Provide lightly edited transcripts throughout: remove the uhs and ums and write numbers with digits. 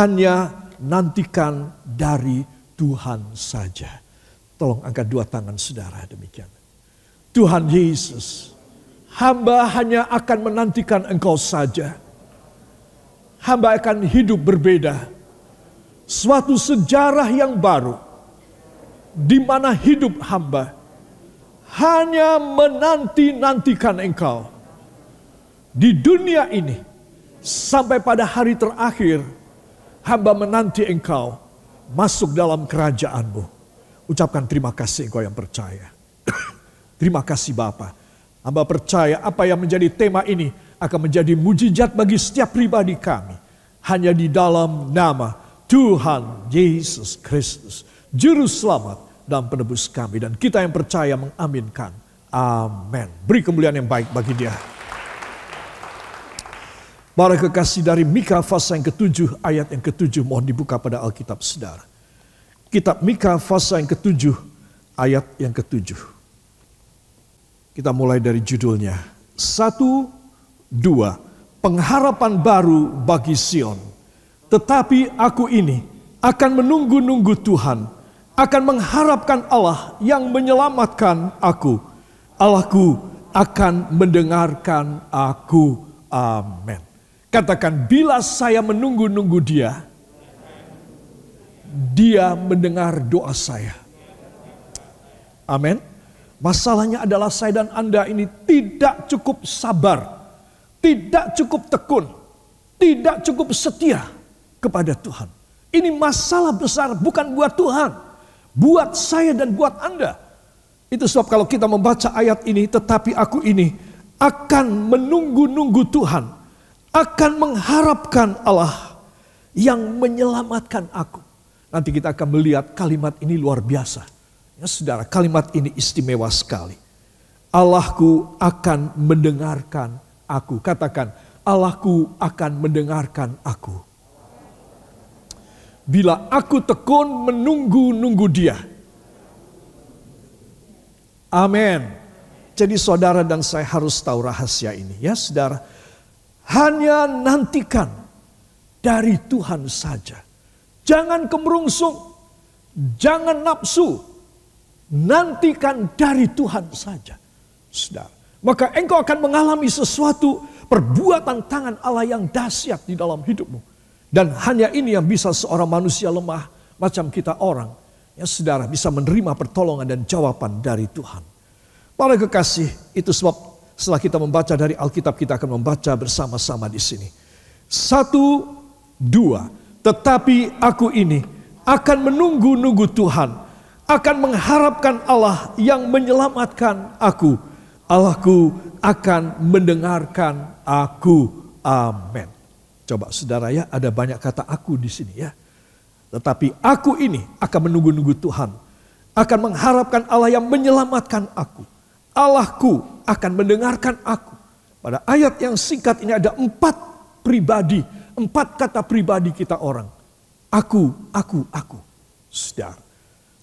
hanya nantikan dari Tuhan saja. Tolong angkat dua tangan saudara demikian. Tuhan Yesus, hamba hanya akan menantikan Engkau saja. Hamba akan hidup berbeda. Suatu sejarah yang baru, di mana hidup hamba hanya menanti-nantikan Engkau. Di dunia ini, sampai pada hari terakhir, hamba menanti Engkau masuk dalam kerajaan-Mu. Ucapkan terima kasih Engkau yang percaya. Terima kasih Bapa. Hamba percaya apa yang menjadi tema ini akan menjadi mujizat bagi setiap pribadi kami. Hanya di dalam nama Tuhan Yesus Kristus, Juru Selamat dan Penebus kami. Dan kita yang percaya mengaminkan. Amin. Beri kemuliaan yang baik bagi Dia. Para kekasih, dari Mika pasal yang ke-7 ayat yang ke-7 mohon dibuka pada Alkitab saudara. Kitab Mika pasal yang ke-7 ayat yang ke-7. Kita mulai dari judulnya. 1, 2. Pengharapan baru bagi Sion. Tetapi aku ini akan menunggu-nunggu Tuhan, akan mengharapkan Allah yang menyelamatkan aku. Allahku akan mendengarkan aku. Amin. Katakan, bila saya menunggu-nunggu Dia, Dia mendengar doa saya. Amin. Masalahnya adalah saya dan Anda ini tidak cukup sabar, tidak cukup tekun, tidak cukup setia kepada Tuhan. Ini masalah besar bukan buat Tuhan, buat saya dan buat Anda. Itu sebab kalau kita membaca ayat ini, tetapi aku ini akan menunggu-nunggu Tuhan, akan mengharapkan Allah yang menyelamatkan aku. Nanti kita akan melihat kalimat ini luar biasa. Ya saudara, kalimat ini istimewa sekali. Allahku akan mendengarkan aku. Katakan, Allahku akan mendengarkan aku. Bila aku tekun menunggu-nunggu Dia. Amin. Jadi saudara dan saya harus tahu rahasia ini. Ya saudara, hanya nantikan dari Tuhan saja. Jangan kemerungsung, jangan nafsu. Nantikan dari Tuhan saja. Saudara, maka engkau akan mengalami sesuatu perbuatan tangan Allah yang dahsyat di dalam hidupmu. Dan hanya ini yang bisa seorang manusia lemah macam kita orang, ya saudara, bisa menerima pertolongan dan jawaban dari Tuhan. Para kekasih, itu sebab setelah kita membaca dari Alkitab, kita akan membaca bersama-sama di sini. 1, 2. Tetapi aku ini akan menunggu-nunggu Tuhan, akan mengharapkan Allah yang menyelamatkan aku. Allahku akan mendengarkan aku. Amin. Coba saudara ya, ada banyak kata aku di sini ya. Tetapi aku ini akan menunggu-nunggu Tuhan, akan mengharapkan Allah yang menyelamatkan aku. Allahku akan mendengarkan aku. Pada ayat yang singkat ini ada 4 pribadi, 4 kata pribadi kita orang. Aku. Saudara,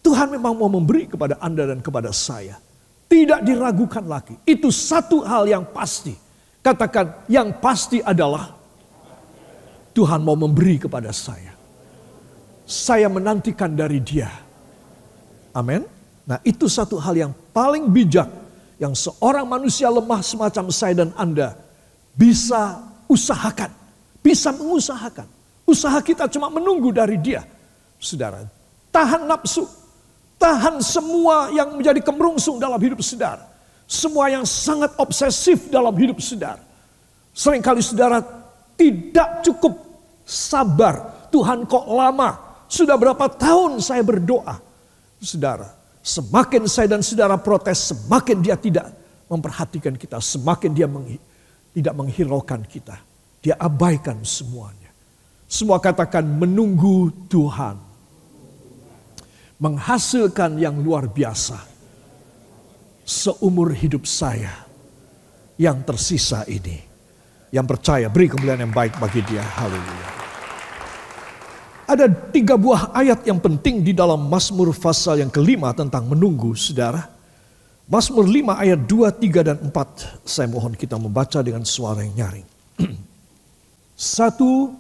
Tuhan memang mau memberi kepada Anda dan kepada saya. Tidak diragukan lagi. Itu satu hal yang pasti. Katakan, yang pasti adalah Tuhan mau memberi kepada saya. Saya menantikan dari Dia. Amin. Nah, itu satu hal yang paling bijak yang seorang manusia lemah semacam saya dan Anda bisa usahakan, bisa mengusahakan. Usaha kita cuma menunggu dari Dia. Saudara, tahan nafsu, tahan semua yang menjadi kemerungsung dalam hidup saudara. Semua yang sangat obsesif dalam hidup saudara. Seringkali saudara tidak cukup sabar. Tuhan kok lama? Sudah berapa tahun saya berdoa? Saudara, semakin saya dan saudara protes, semakin Dia tidak memperhatikan kita. Semakin Dia tidak menghiraukan kita. Dia abaikan semuanya. Semua katakan menunggu Tuhan. Menghasilkan yang luar biasa. Seumur hidup saya yang tersisa ini. Yang percaya, beri kemuliaan yang baik bagi Dia. Haleluya. Ada 3 buah ayat yang penting di dalam Mazmur pasal yang ke-5 tentang menunggu, saudara. Mazmur 5 ayat 2, 3, dan 4. Saya mohon kita membaca dengan suara yang nyaring. 1,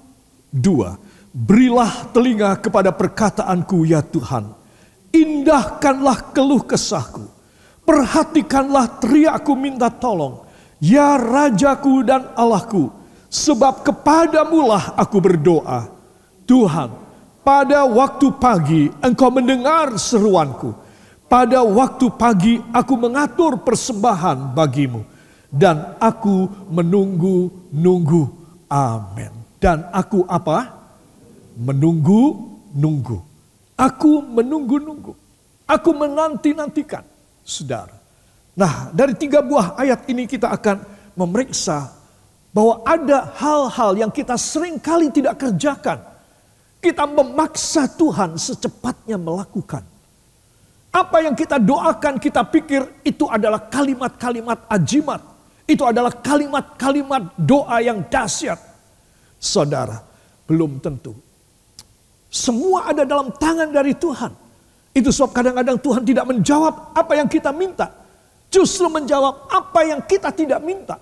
2. Berilah telinga kepada perkataanku ya Tuhan. Indahkanlah keluh kesahku. Perhatikanlah teriakku minta tolong. Ya Rajaku dan Allahku, sebab kepadamulah aku berdoa. Tuhan, pada waktu pagi Engkau mendengar seruanku. Pada waktu pagi aku mengatur persembahan bagimu. Dan aku menunggu-nunggu. Amin. Dan aku apa? Menunggu-nunggu. Aku menunggu-nunggu. Aku menanti-nantikan. Saudara. Nah, dari 3 buah ayat ini kita akan memeriksa bahwa ada hal-hal yang kita seringkali tidak kerjakan. Kita memaksa Tuhan secepatnya melakukan. Apa yang kita doakan, kita pikir itu adalah kalimat-kalimat ajimat. Itu adalah kalimat-kalimat doa yang dahsyat. Saudara, belum tentu. Semua ada dalam tangan dari Tuhan. Itu sebab kadang-kadang Tuhan tidak menjawab apa yang kita minta. Justru menjawab apa yang kita tidak minta.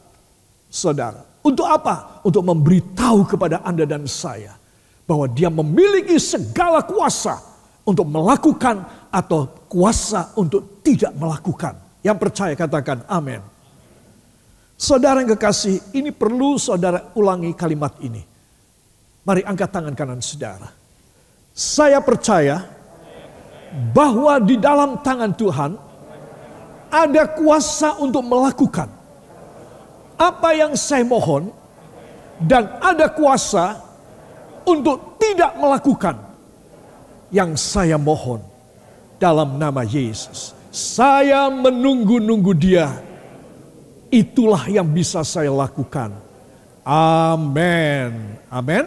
Saudara, untuk apa? Untuk memberitahu kepada Anda dan saya bahwa Dia memiliki segala kuasa untuk melakukan atau kuasa untuk tidak melakukan. Yang percaya katakan amin. Saudara yang kekasih, ini perlu saudara ulangi kalimat ini. Mari angkat tangan kanan saudara. Saya percaya bahwa di dalam tangan Tuhan ada kuasa untuk melakukan apa yang saya mohon, dan ada kuasa untuk tidak melakukan yang saya mohon dalam nama Yesus. Saya menunggu-nunggu Dia. Itulah yang bisa saya lakukan. Amin. Amin.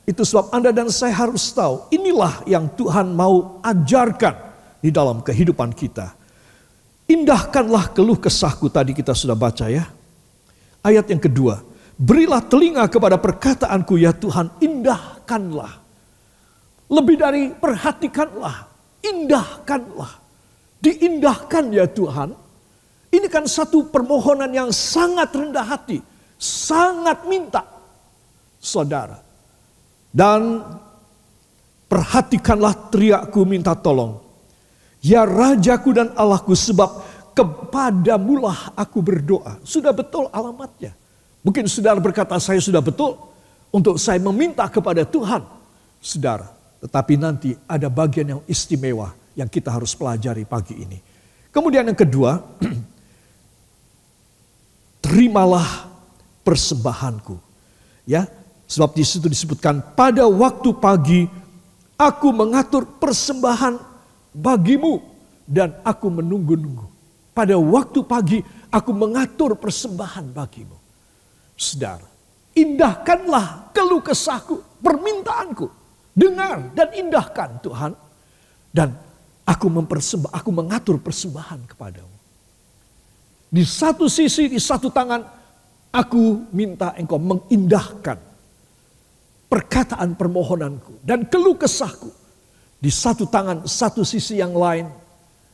Itu sebab Anda dan saya harus tahu, inilah yang Tuhan mau ajarkan di dalam kehidupan kita. Indahkanlah keluh kesahku, tadi kita sudah baca ya. Ayat yang kedua, berilah telinga kepada perkataanku ya Tuhan, indahkanlah. Lebih dari perhatikanlah, indahkanlah. Diindahkan ya Tuhan. Ini kan satu permohonan yang sangat rendah hati, sangat minta. Saudara, dan perhatikanlah teriakku minta tolong. Ya Rajaku dan Allahku, sebab kepadamulah aku berdoa. Sudah betul alamatnya. Mungkin saudara berkata, saya sudah betul untuk saya meminta kepada Tuhan. Saudara, tetapi nanti ada bagian yang istimewa yang kita harus pelajari pagi ini. Kemudian yang kedua, terimalah persembahanku. Ya, sebab di situ disebutkan pada waktu pagi aku mengatur persembahan bagimu dan aku menunggu-nunggu. Pada waktu pagi aku mengatur persembahan bagimu. Saudara, indahkanlah keluh kesahku, permintaanku. Dengar dan indahkan Tuhan. Dan aku mengatur persembahan kepadamu. Di satu sisi, di satu tangan, aku minta engkau mengindahkan perkataan permohonanku dan keluh kesahku. Di satu tangan, satu sisi yang lain,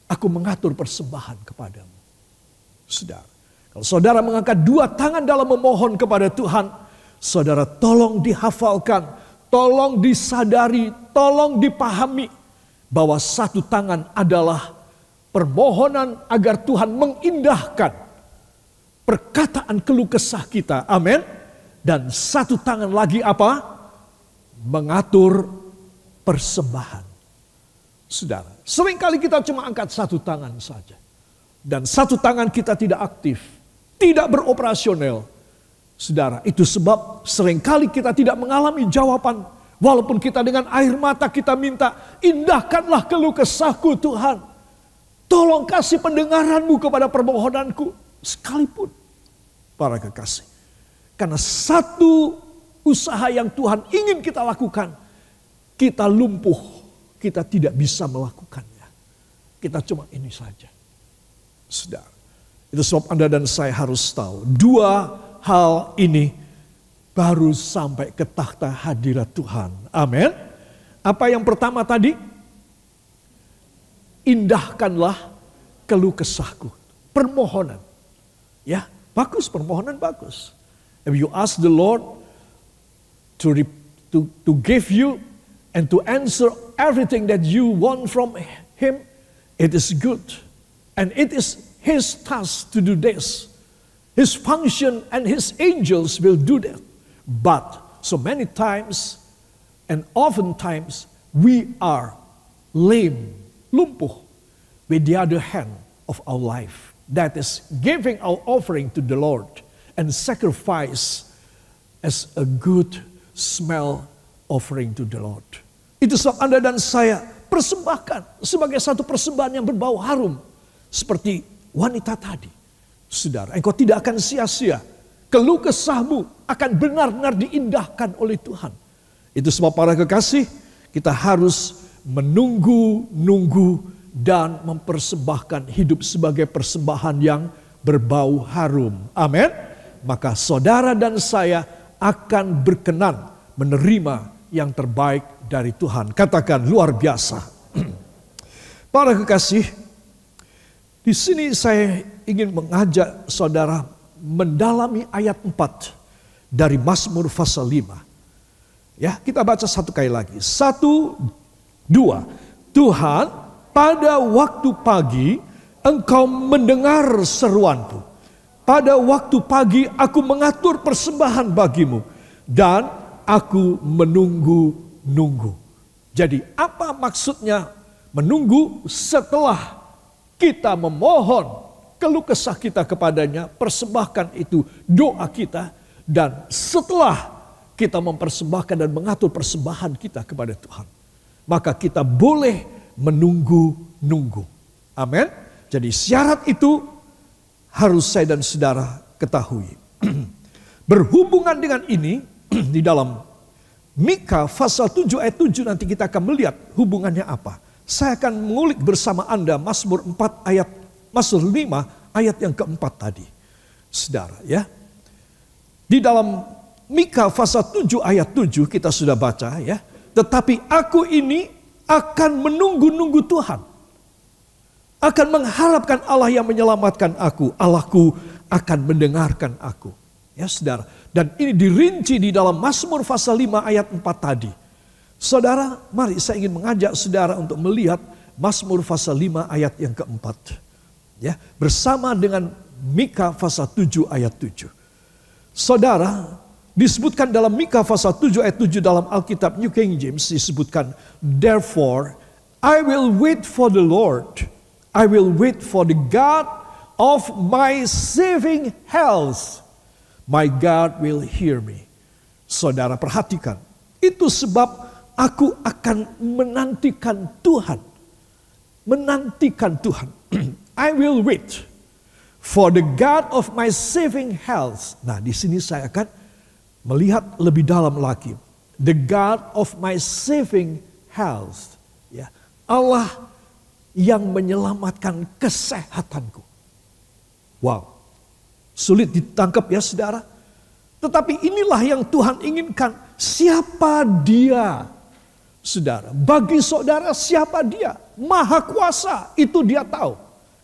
aku mengatur persembahan kepadamu. Saudara, kalau saudara mengangkat 2 tangan dalam memohon kepada Tuhan, saudara tolong dihafalkan, tolong disadari, tolong dipahami bahwa satu tangan adalah permohonan agar Tuhan mengindahkan perkataan keluh kesah kita. Amin. Dan satu tangan lagi apa? Mengatur persembahan. Saudara, seringkali kita cuma angkat satu tangan saja. Dan satu tangan kita tidak aktif, tidak beroperasional. Saudara, itu sebab seringkali kita tidak mengalami jawaban. Walaupun kita dengan air mata kita minta, indahkanlah keluh kesahku Tuhan. Tolong kasih pendengaranmu kepada permohonanku. Sekalipun, para kekasih. Karena satu usaha yang Tuhan ingin kita lakukan, kita lumpuh. Kita tidak bisa melakukannya. Kita cuma ini saja. Saudara, itu sebab Anda dan saya harus tahu. 2 hal ini baru sampai ke takhta hadirat Tuhan. Amin. Apa yang pertama tadi? Indahkanlah keluh kesahku. Permohonan. Ya, bagus, permohonan bagus. If you ask the Lord to give you and to answer everything that you want from Him, it is good. And it is His task to do this. His function and His angels will do that. But so many times and oftentimes we are lame, lumpuh, with the other hand of our life. That is giving our offering to the Lord and sacrifice as a good smell offering to the Lord. Itu sebab Anda dan saya persembahkan sebagai satu persembahan yang berbau harum. Seperti wanita tadi. Saudara, engkau tidak akan sia-sia. Keluh kesahmu akan benar-benar diindahkan oleh Tuhan. Itu sebab para kekasih, kita harus menunggu dan mempersembahkan hidup sebagai persembahan yang berbau harum. Amin. Maka saudara dan saya akan berkenan menerima yang terbaik dari Tuhan. Katakan luar biasa. Para kekasih, di sini saya ingin mengajak saudara mendalami ayat 4 dari Mazmur pasal 5. Ya, kita baca satu kali lagi. 1, 2. Tuhan, pada waktu pagi Engkau mendengar seruanku. Pada waktu pagi aku mengatur persembahan bagimu dan aku menunggu-nunggu. Jadi apa maksudnya menunggu? Setelah kita memohon keluh kesah kita kepadanya, persembahkan itu doa kita, dan setelah kita mempersembahkan dan mengatur persembahan kita kepada Tuhan, maka kita boleh menunggu-nunggu. Amin. Jadi syarat itu harus saya dan saudara ketahui. Berhubungan dengan ini, di dalam Mika pasal 7 ayat 7 nanti kita akan melihat hubungannya apa. Saya akan mengulik bersama Anda Mazmur 5 ayat yang keempat tadi. Saudara ya. Di dalam Mika pasal 7 ayat 7 kita sudah baca ya. Tetapi aku ini akan menunggu-nunggu Tuhan. Akan mengharapkan Allah yang menyelamatkan aku. Allahku akan mendengarkan aku. Ya saudara. Dan ini dirinci di dalam Mazmur pasal 5 ayat 4 tadi. Saudara, mari saya ingin mengajak saudara untuk melihat Mazmur pasal 5 ayat yang keempat. Ya, bersama dengan Mika pasal 7 ayat 7. Saudara, disebutkan dalam Mika pasal 7 ayat 7 dalam Alkitab New King James disebutkan, Therefore I will wait for the Lord. I will wait for the God of my saving health. My God will hear me. Saudara perhatikan, itu sebab aku akan menantikan Tuhan. Menantikan Tuhan. I will wait for the God of my saving health. Nah, di sini saya akan melihat lebih dalam lagi. The God of my saving health. Ya, Allah yang menyelamatkan kesehatanku. Wow. Sulit ditangkap ya saudara. Tetapi inilah yang Tuhan inginkan. Siapa dia? Saudara, bagi saudara siapa dia? Maha kuasa, itu dia tahu.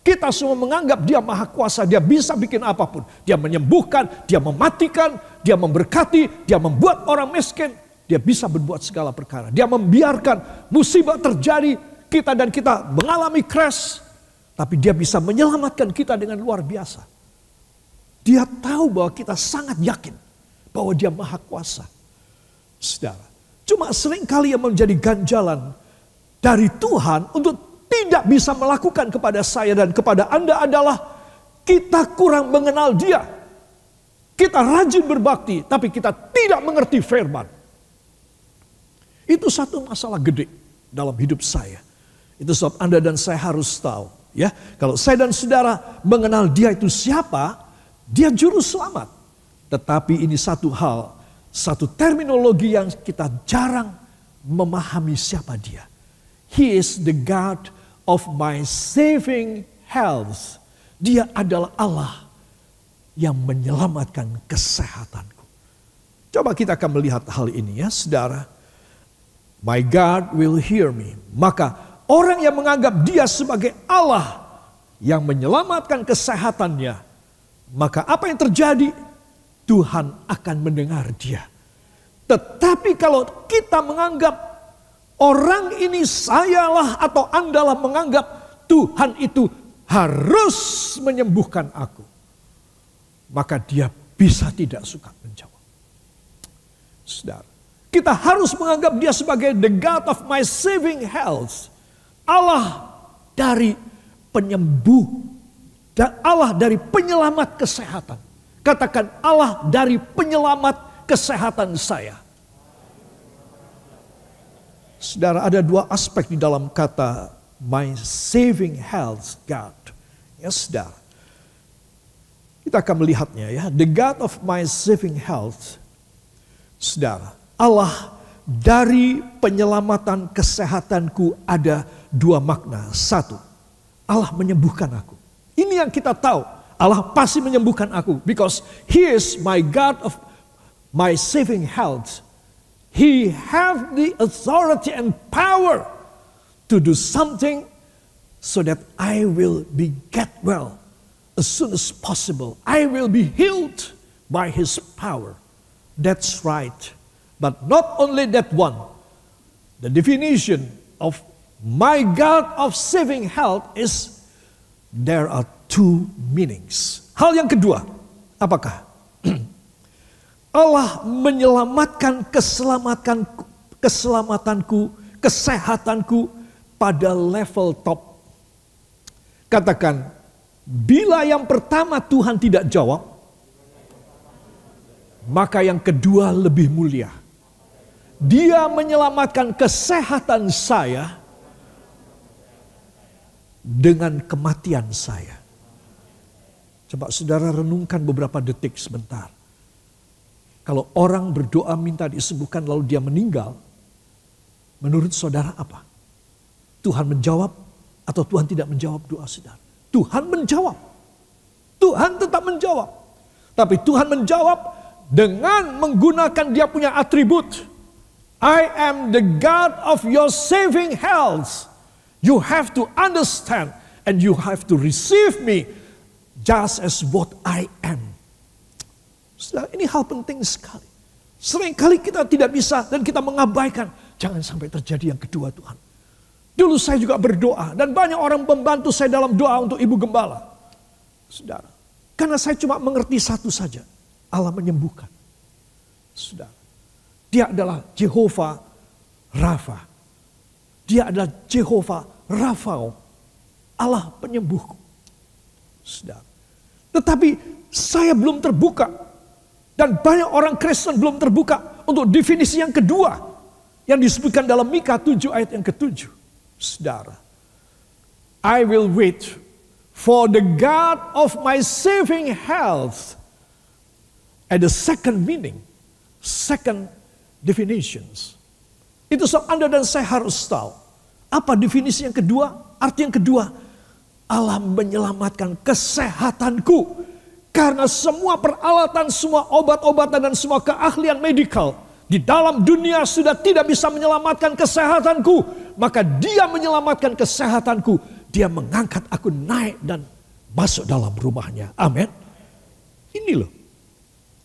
Kita semua menganggap dia maha kuasa, dia bisa bikin apapun. Dia menyembuhkan, dia mematikan, dia memberkati, dia membuat orang miskin. Dia bisa berbuat segala perkara. Dia membiarkan musibah terjadi, kita mengalami crash. Tapi dia bisa menyelamatkan kita dengan luar biasa. Dia tahu bahwa kita sangat yakin bahwa dia maha kuasa. Saudara, cuma seringkali yang menjadi ganjalan dari Tuhan untuk tidak bisa melakukan kepada saya dan kepada Anda adalah kita kurang mengenal dia. Kita rajin berbakti, tapi kita tidak mengerti firman. Itu satu masalah gede dalam hidup saya. Itu sebab Anda dan saya harus tahu. Ya, kalau saya dan saudara mengenal dia itu siapa, dia juru selamat. Tetapi ini satu hal, satu terminologi yang kita jarang memahami siapa dia. He is the God of my saving health. Dia adalah Allah yang menyelamatkan kesehatanku. Coba kita akan melihat hal ini ya saudara. My God will hear me. Maka orang yang menganggap dia sebagai Allah yang menyelamatkan kesehatannya, maka apa yang terjadi? Tuhan akan mendengar dia. Tetapi kalau kita menganggap orang ini sayalah atau Andalah menganggap Tuhan itu harus menyembuhkan aku, maka dia bisa tidak suka menjawab. Saudara, kita harus menganggap dia sebagai the God of my saving health. Allah dari penyembuh dan Allah dari penyelamat kesehatan. Katakan, Allah dari penyelamat kesehatan saya. Saudara, ada dua aspek di dalam kata my saving health God. Ya saudara, kita akan melihatnya ya. The God of my saving health. Saudara, Allah dari penyelamatan kesehatanku ada dua makna. Satu, Allah menyembuhkan aku. Ini yang kita tahu. Allah pasti menyembuhkan aku. Because He is my God of my saving health. He have the authority and power to do something so that I will be get well as soon as possible. I will be healed by His power. That's right. But not only that one. The definition of my God of saving health is there are two meanings. Hal yang kedua, apakah? Allah menyelamatkan keselamatanku, kesehatanku pada level top. Katakan, bila yang pertama Tuhan tidak jawab, maka yang kedua lebih mulia. Dia menyelamatkan kesehatan saya dengan kematian saya. Coba saudara renungkan beberapa detik sebentar. Kalau orang berdoa minta disembuhkan lalu dia meninggal, menurut saudara apa? Tuhan menjawab atau Tuhan tidak menjawab doa saudara? Tuhan menjawab. Tuhan tetap menjawab. Tapi Tuhan menjawab dengan menggunakan dia punya atribut. I am the God of your saving health. You have to understand and you have to receive me just as what I am. Saudara, ini hal penting sekali. Seringkali kita tidak bisa dan kita mengabaikan. Jangan sampai terjadi yang kedua Tuhan. Dulu saya juga berdoa dan banyak orang membantu saya dalam doa untuk Ibu Gembala. Saudara, karena saya cuma mengerti satu saja. Allah menyembuhkan. Saudara, Dia adalah Jehovah Rafa. Dia adalah Jehovah Rafao. Allah penyembuhku. Saudara. Tetapi saya belum terbuka. Dan banyak orang Kristen belum terbuka untuk definisi yang kedua. Yang disebutkan dalam Mika 7 ayat yang ke-7. Saudara. I will wait for the God of my saving health. At the second meaning. Second definitions. Itu sebab Anda dan saya harus tahu. Apa definisi yang kedua? Arti yang kedua. Allah menyelamatkan kesehatanku. Karena semua peralatan, semua obat-obatan dan semua keahlian medikal di dalam dunia sudah tidak bisa menyelamatkan kesehatanku. Maka Dia menyelamatkan kesehatanku. Dia mengangkat aku naik dan masuk dalam rumahnya. Amin. Ini loh.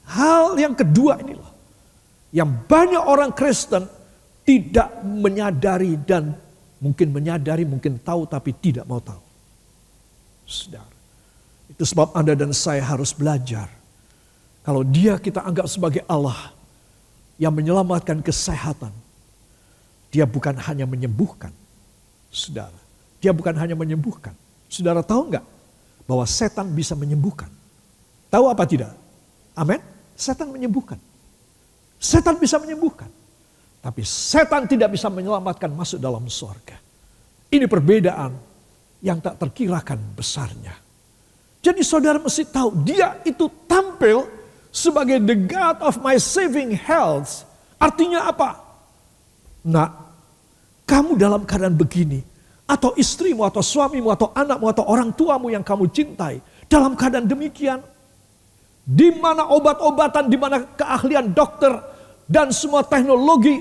Hal yang kedua ini loh. Yang banyak orang Kristen tidak menyadari dan mungkin menyadari, mungkin tahu tapi tidak mau tahu. Saudara. Itu sebab Anda dan saya harus belajar. Kalau Dia kita anggap sebagai Allah yang menyelamatkan kesehatan. Dia bukan hanya menyembuhkan. Saudara. Dia bukan hanya menyembuhkan. Saudara tahu enggak bahwa setan bisa menyembuhkan? Tahu apa tidak? Amin. Setan menyembuhkan. Setan bisa menyembuhkan. Tapi setan tidak bisa menyelamatkan masuk dalam surga. Ini perbedaan yang tak terkirakan besarnya. Jadi saudara mesti tahu, Dia itu tampil sebagai the God of my saving health. Artinya apa? Nah, kamu dalam keadaan begini, atau istrimu, atau suamimu, atau anakmu, atau orang tuamu yang kamu cintai, dalam keadaan demikian, di mana obat-obatan, di mana keahlian dokter, dan semua teknologi,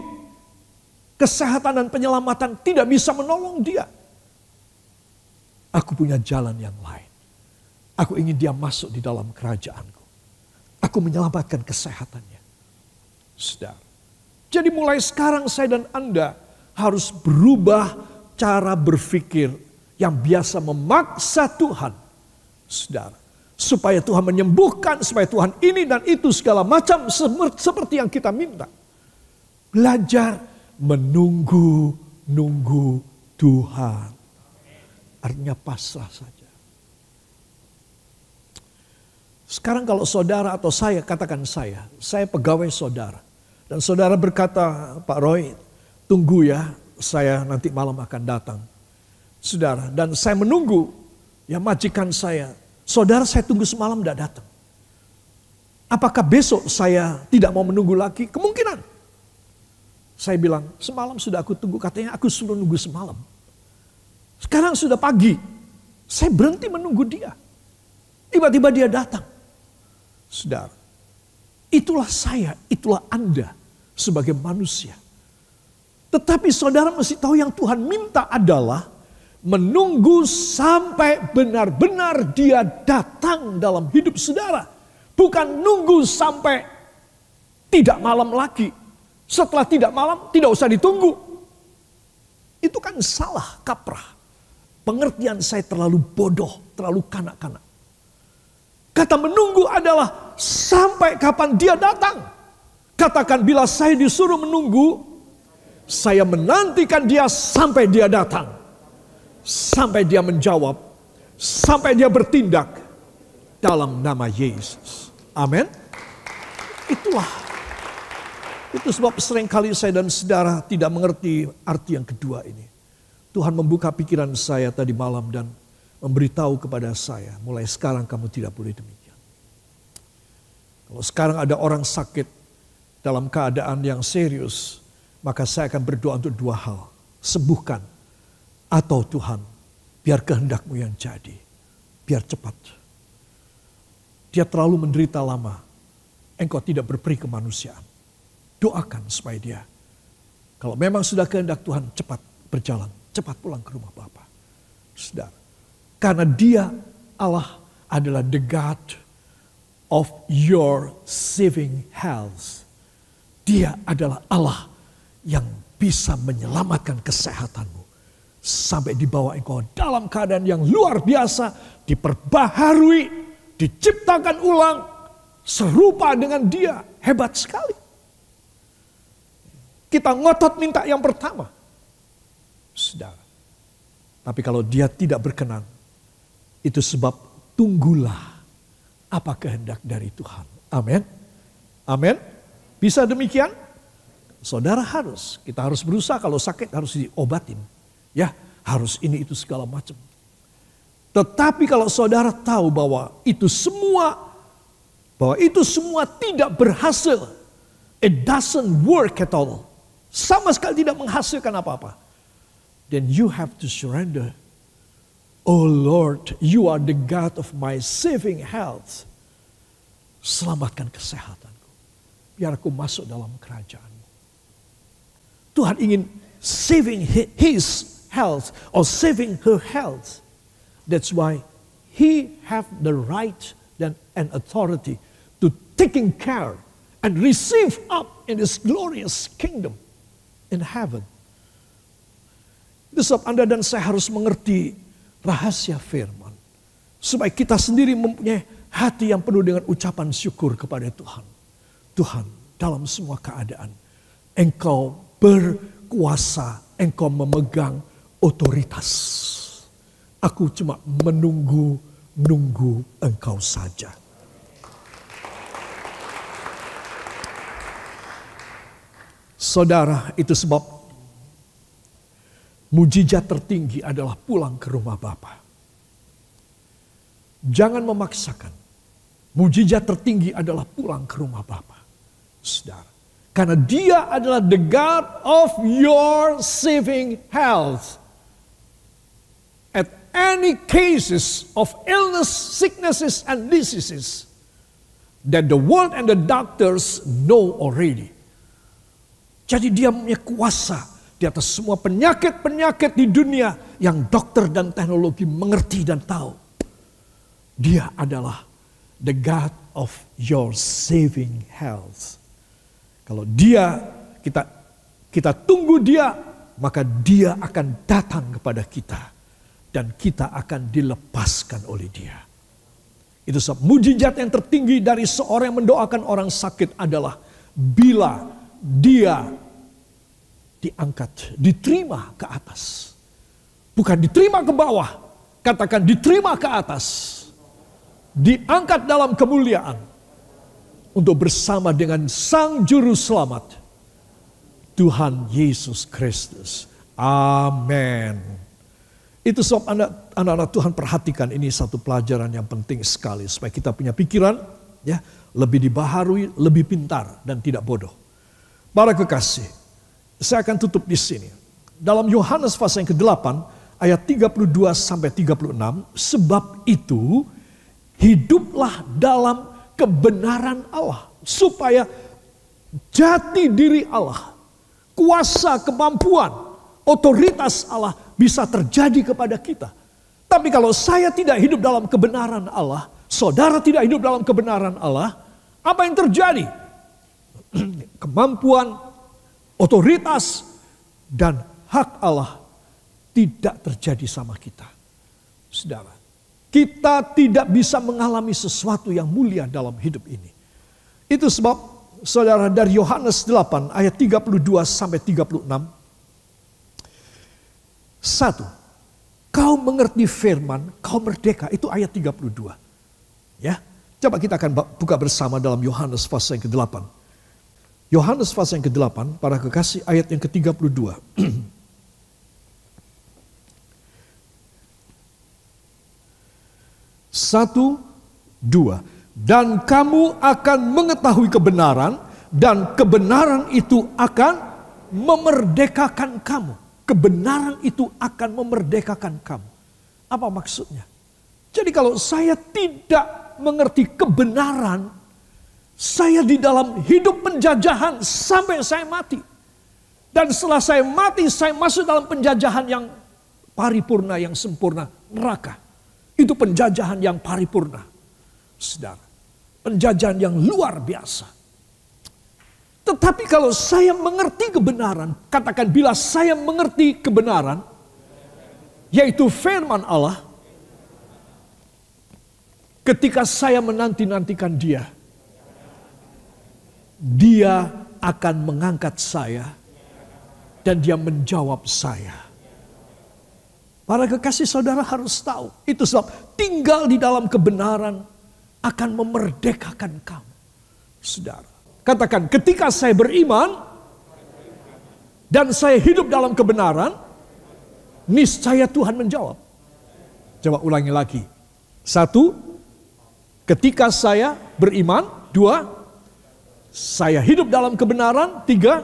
kesehatan dan penyelamatan tidak bisa menolong dia. Aku punya jalan yang lain. Aku ingin dia masuk di dalam kerajaanku. Aku menyelamatkan kesehatannya. Saudara. Jadi mulai sekarang saya dan Anda harus berubah cara berpikir yang biasa memaksa Tuhan. Saudara, supaya Tuhan menyembuhkan, supaya Tuhan ini dan itu segala macam seperti yang kita minta. Belajar menunggu Tuhan. Artinya pasrah saja. Sekarang kalau saudara atau saya, katakan saya pegawai saudara. Dan saudara berkata, Pak Roy, tunggu ya, saya nanti malam akan datang. Saudara, dan saya menunggu, ya majikan saya, saudara saya tunggu semalam tidak datang. Apakah besok saya tidak mau menunggu lagi? Kemungkinan. Saya bilang, semalam sudah aku tunggu, katanya aku suruh nunggu semalam. Sekarang sudah pagi, saya berhenti menunggu dia. Tiba-tiba dia datang. Saudara, itulah saya, itulah Anda sebagai manusia. Tetapi saudara mesti tahu yang Tuhan minta adalah menunggu sampai benar-benar dia datang dalam hidup saudara. Bukan nunggu sampai tidak malam lagi. Setelah tidak malam tidak usah ditunggu. Itu kan salah kaprah. Pengertian saya terlalu bodoh, terlalu kanak-kanak. Kata menunggu adalah sampai kapan dia datang. Katakan bila saya disuruh menunggu, saya menantikan dia sampai dia datang. Sampai dia menjawab, sampai dia bertindak dalam nama Yesus. Amin. Itu sebab seringkali saya dan saudara tidak mengerti arti yang kedua ini. Tuhan membuka pikiran saya tadi malam dan memberitahu kepada saya, mulai sekarang kamu tidak boleh demikian. Kalau sekarang ada orang sakit dalam keadaan yang serius, maka saya akan berdoa untuk dua hal. Sembuhkan, atau Tuhan, biar kehendak-Mu yang jadi, biar cepat. Dia terlalu menderita lama, Engkau tidak berperi kemanusiaan. Doakan supaya dia, kalau memang sudah kehendak Tuhan, cepat berjalan, cepat pulang ke rumah Bapa. Saudara, karena dia Allah adalah the God of your saving health. Dia adalah Allah yang bisa menyelamatkan kesehatanmu. Sampai dibawa engkau dalam keadaan yang luar biasa. Diperbaharui, diciptakan ulang. Serupa dengan dia, hebat sekali. Kita ngotot minta yang pertama. Saudara. Tapi kalau dia tidak berkenan, itu sebab tunggulah apa kehendak dari Tuhan. Amin. Amin. Bisa demikian? Saudara kita harus berusaha, kalau sakit harus diobatin. Ya, harus ini itu segala macam. Tetapi kalau saudara tahu bahwa itu semua tidak berhasil. It doesn't work at all. Sama sekali tidak menghasilkan apa-apa. Then you have to surrender. Oh Lord, you are the God of my saving health. Selamatkan kesehatanku. Biar aku masuk dalam kerajaan-Mu. Tuhan ingin saving his health or saving her health. That's why he have the right and authority to taking care and receive up in his glorious kingdom in heaven. Itu sebab Anda dan saya harus mengerti rahasia firman. Supaya kita sendiri mempunyai hati yang penuh dengan ucapan syukur kepada Tuhan. Tuhan, dalam semua keadaan, Engkau berkuasa, Engkau memegang otoritas. Aku cuma menunggu Engkau saja. Saudara, itu sebab mujizat tertinggi adalah pulang ke rumah Bapa. Jangan memaksakan. Mujizat tertinggi adalah pulang ke rumah Bapa. Saudara. Karena dia adalah the God of your saving health. At any cases of illness, sicknesses, and diseases that the world and the doctors know already. Jadi dia punya kuasa di atas semua penyakit-penyakit di dunia yang dokter dan teknologi mengerti dan tahu. Dia adalah the God of your saving health. Kalau dia, kita tunggu dia, maka Dia akan datang kepada kita dan kita akan dilepaskan oleh Dia. Itu sebab mujizat yang tertinggi dari seorang yang mendoakan orang sakit adalah bila dia diangkat, diterima ke atas. Bukan diterima ke bawah, katakan diterima ke atas. Diangkat dalam kemuliaan untuk bersama dengan Sang Juru Selamat, Tuhan Yesus Kristus. Amin. Itu sebab anak-anak Tuhan perhatikan, ini satu pelajaran yang penting sekali. Supaya kita punya pikiran ya lebih dibaharui, lebih pintar dan tidak bodoh. Para kekasih, saya akan tutup di sini. Dalam Yohanes pasal yang ke-8 ayat 32 sampai 36, sebab itu hiduplah dalam kebenaran Allah, supaya jati diri Allah, kuasa, kemampuan, otoritas Allah bisa terjadi kepada kita. Tapi kalau saya tidak hidup dalam kebenaran Allah, saudara tidak hidup dalam kebenaran Allah, apa yang terjadi? Kemampuan, otoritas, dan hak Allah tidak terjadi sama kita. Saudara, kita tidak bisa mengalami sesuatu yang mulia dalam hidup ini. Itu sebab saudara, dari Yohanes 8 ayat 32 sampai 36. 1. Kau mengerti firman, kau merdeka. Itu ayat 32. Ya, coba kita akan buka bersama dalam Yohanes pasal yang ke-8. Yohanes pasal yang ke-8, para kekasih, ayat yang ke-32. 1, 2. Dan kamu akan mengetahui kebenaran, dan kebenaran itu akan memerdekakan kamu. Kebenaran itu akan memerdekakan kamu. Apa maksudnya? Jadi kalau saya tidak mengerti kebenaran, saya di dalam hidup penjajahan sampai saya mati. Dan setelah saya mati, saya masuk dalam penjajahan yang paripurna, yang sempurna, neraka. Itu penjajahan yang paripurna, saudara. Penjajahan yang luar biasa. Tetapi kalau saya mengerti kebenaran, katakan bila saya mengerti kebenaran, yaitu firman Allah, ketika saya menanti-nantikan Dia, Dia akan mengangkat saya dan Dia menjawab saya. Para kekasih, saudara harus tahu. Itu sebab tinggal di dalam kebenaran akan memerdekakan kamu. Saudara, katakan, ketika saya beriman dan saya hidup dalam kebenaran, niscaya Tuhan menjawab. Coba ulangi lagi. 1, ketika saya beriman. 2, saya hidup dalam kebenaran. 3,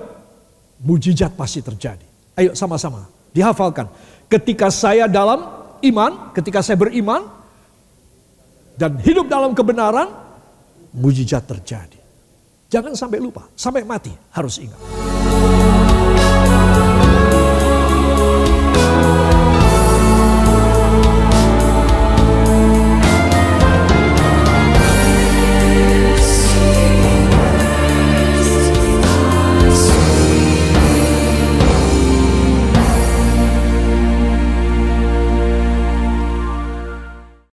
mujizat pasti terjadi. Ayo sama-sama dihafalkan. Ketika saya dalam iman, ketika saya beriman dan hidup dalam kebenaran, mujizat terjadi. Jangan sampai lupa, sampai mati harus ingat.